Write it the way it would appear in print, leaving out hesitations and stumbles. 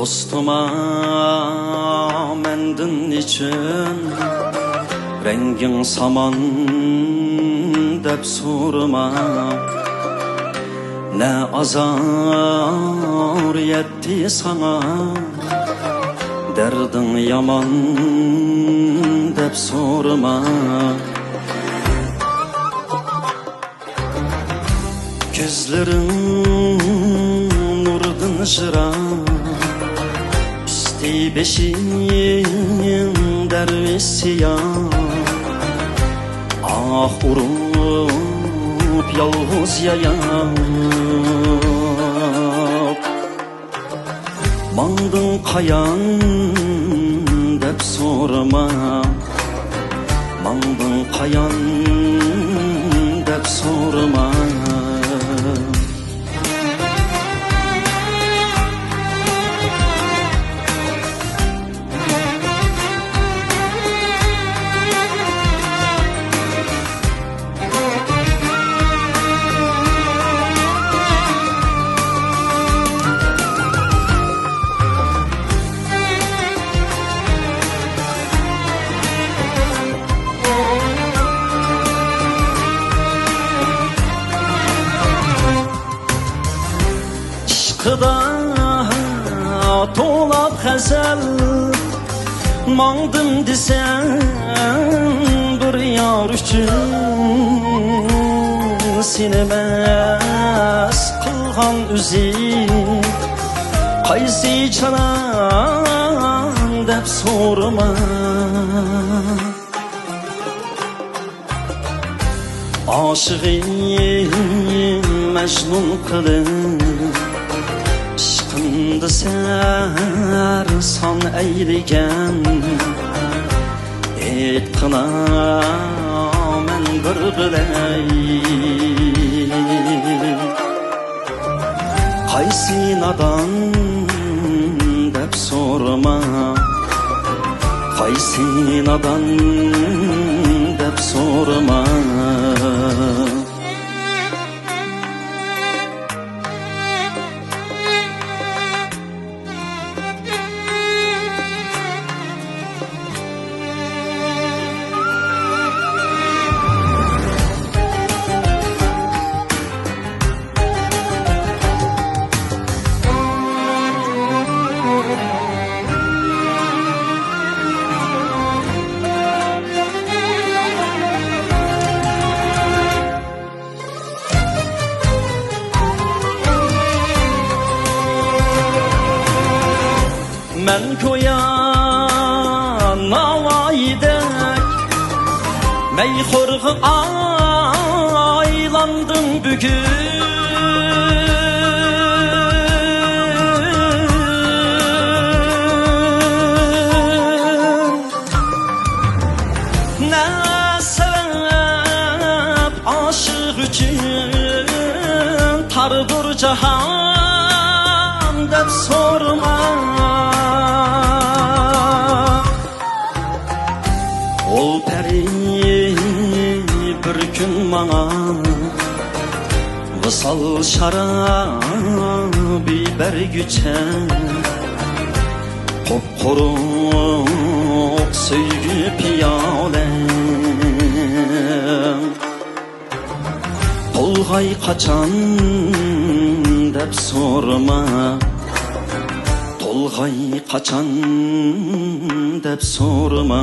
Dostuma mendin için rengin saman dep sorma. Ne azar yetti sana, derdin yaman dep sorma. Gözlerin nurdun jıra, üstü beşiğin dervisiya. Ah urup yalğız yayap, mandın kayan dep sorma. Mandın kayan dep sorma. Kıda tolap xəzəl mangdım desen bir yar üçün sineməz qılğan üzü qaysi çalan dep sorma. Aşığım mecnun qılıb işqimdi sərsan eyligen, etqina mən bir qilay. Qaysi nadan dep sorma, qaysi nadan dep sorma. Men koyan navaydek meyxorğu aylandım bugün. Ne sebep aşık üçün tardır cahan dep sorma. Ol peri bir gün bana vısal şarabı bergüçe, kopkoruk söygü piyale. Tolgay kaçan dep sorma, Tolgay kaçan dep sorma.